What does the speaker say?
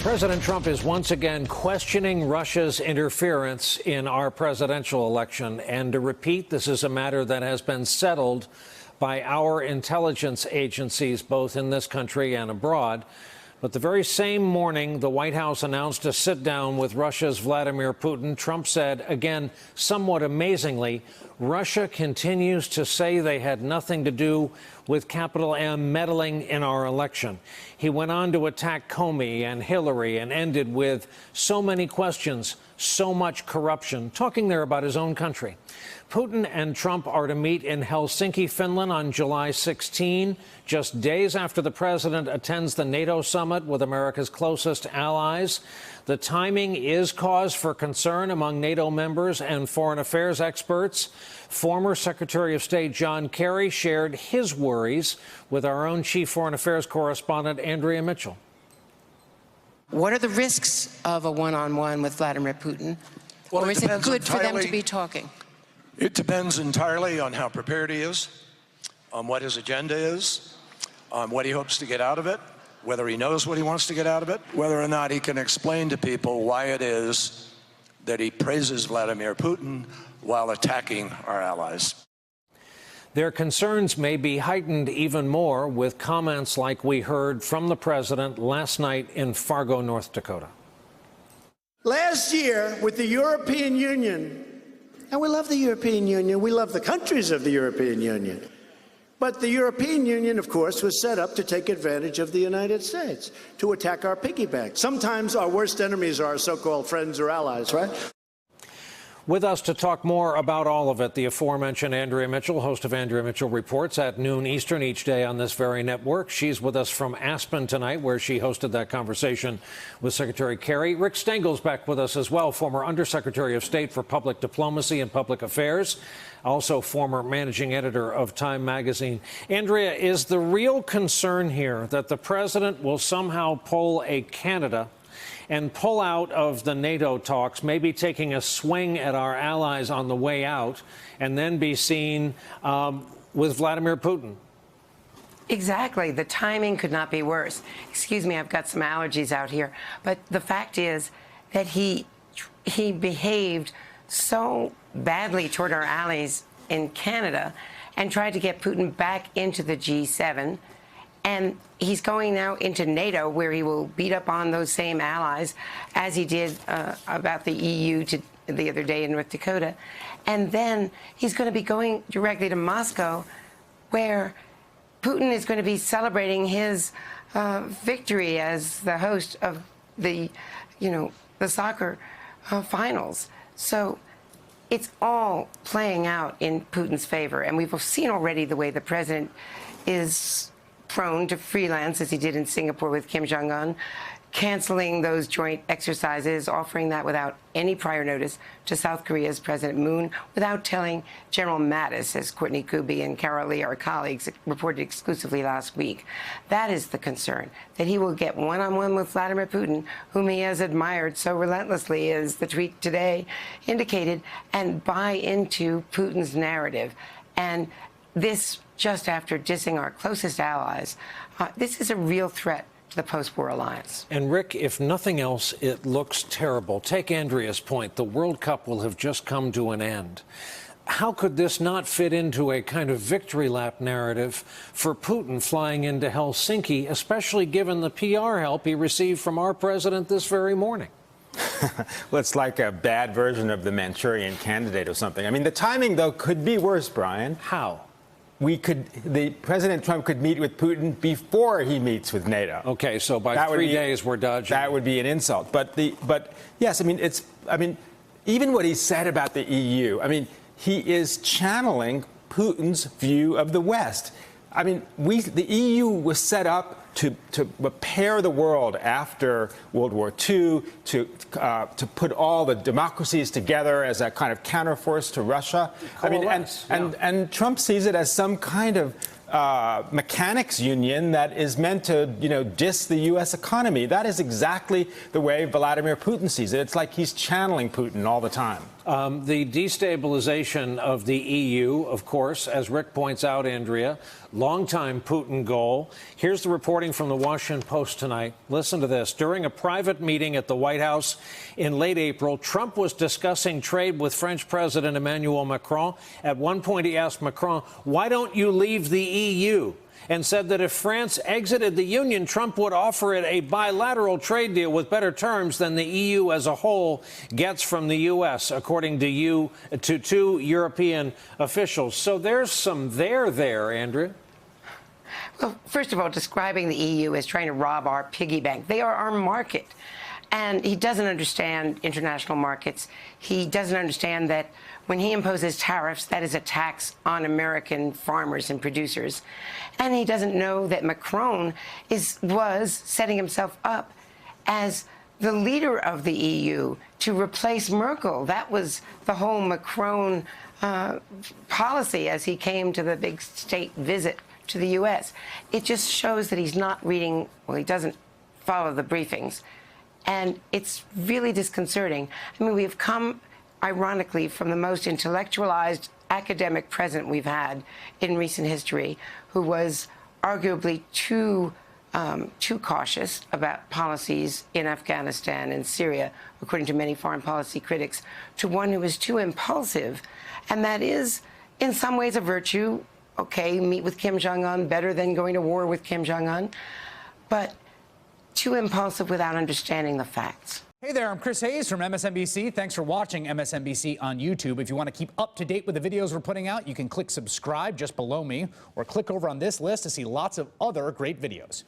President Trump is once again questioning Russia's interference in our presidential election. And to repeat, this is a matter that has been settled by our intelligence agencies, both in this country and abroad. But the very same morning the White House announced a sit-down with Russia's Vladimir Putin, Trump said, again, somewhat amazingly, Russia continues to say they had nothing to do with capital M meddling in our election. He went on to attack Comey and Hillary and ended with so many questions, so much corruption, talking there about his own country. Putin and Trump are to meet in Helsinki, Finland on July 16, just days after the president attends the NATO summit with America's closest allies. The timing is cause for concern among NATO members and foreign affairs experts. Former Secretary of State John Kerry shared his worries with our own chief foreign affairs correspondent, Andrea Mitchell. What are the risks of a one-on-one with Vladimir Putin? Well, or is it good for them to be talking? It depends entirely on how prepared he is, on what his agenda is, on what he hopes to get out of it, whether he knows what he wants to get out of it, whether or not he can explain to people why it is that he praises Vladimir Putin while attacking our allies. Their concerns may be heightened even more with comments like we heard from the president last night in Fargo, North Dakota. Last year, with the European Union, and we love the European Union, we love the countries of the European Union, but the European Union, of course, was set up to take advantage of the United States, to attack our piggy bank. Sometimes our worst enemies are our so-called friends or allies, right? With us to talk more about all of it, the aforementioned Andrea Mitchell, host of Andrea Mitchell Reports at noon Eastern each day on this very network. She's with us from Aspen tonight, where she hosted that conversation with Secretary Kerry. Rick Stengel's back with us as well, former Undersecretary of State for Public Diplomacy and Public Affairs, also former managing editor of Time magazine. Andrea, is the real concern here that the president will somehow pull a Canada and pull out of the NATO talks, maybe taking a swing at our allies on the way out, and then be seen with Vladimir Putin? Exactly. The timing could not be worse. Excuse me, I've got some allergies out here. But the fact is that he behaved so badly toward our allies in Canada and tried to get Putin back into the G7. And he's going now into NATO, where he will beat up on those same allies, as he did about the EU the other day in North Dakota. And then he's going to be going directly to Moscow, where Putin is going to be celebrating his victory as the host of the soccer finals. So it's all playing out in Putin's favor. And we've seen already the way the president is prone to freelance, as he did in Singapore with Kim Jong-un, canceling those joint exercises, offering that without any prior notice to South Korea's President Moon, without telling General Mattis, as Courtney Kuby and Carol Lee, our colleagues, reported exclusively last week. That is the concern, that he will get one-on-one with Vladimir Putin, whom he has admired so relentlessly, as the tweet today indicated, and buy into Putin's narrative. And this just after dissing our closest allies. This is a real threat to the post-war alliance. And Rick, if nothing else, it looks terrible. Take Andrea's point. The World Cup will have just come to an end. How could this not fit into a kind of victory lap narrative for Putin flying into Helsinki, especially given the PR help he received from our president this very morning? Well, it's like a bad version of the Manchurian Candidate or something. I mean, the timing, though, could be worse, Brian. How? President Trump could meet with Putin before he meets with NATO. Okay, so by 3 days we're dodging. That would be an insult. But yes, I mean, even what he said about the EU, I mean, he is channeling Putin's view of the West. I mean, the EU was set up to repair the world after World War II, to put all the democracies together as a kind of counterforce to Russia. I mean, and Trump sees it as some kind of mechanics union that is meant to, diss the U.S. economy. That is exactly the way Vladimir Putin sees it. It's like he's channeling Putin all the time. The destabilization of the EU, of course, as Rick points out, Andrea, longtime Putin goal. Here's the reporting from the Washington Post tonight. Listen to this. During a private meeting at the White House in late April, Trump was discussing trade with French President Emmanuel Macron. At one point, he asked Macron, "Why don't you leave the EU?" and said that if France exited the Union, Trump would offer it a bilateral trade deal with better terms than the EU as a whole gets from the U.S., according to two European officials. So there's some there, Andrea. Well, first of all, describing the EU as trying to rob our piggy bank. They are our market. And he doesn't understand international markets. He doesn't understand that when he imposes tariffs, that is a tax on American farmers and producers. And he doesn't know that Macron was setting himself up as the leader of the EU to replace Merkel. That was the whole Macron policy as he came to the big state visit to the U.S. It just shows that he's not reading, well, he doesn't follow the briefings. And it's really disconcerting. I mean, we've come, ironically, from the most intellectualized academic president we've had in recent history, who was arguably too cautious about policies in Afghanistan and Syria, according to many foreign policy critics, to one who was too impulsive. And that is, in some ways, a virtue. Okay, meet with Kim Jong-un, better than going to war with Kim Jong-un. But too impulsive without understanding the facts. Hey there, I'm Chris Hayes from MSNBC. Thanks for watching MSNBC on YouTube. If you want to keep up to date with the videos we're putting out, you can click subscribe just below me or click over on this list to see lots of other great videos.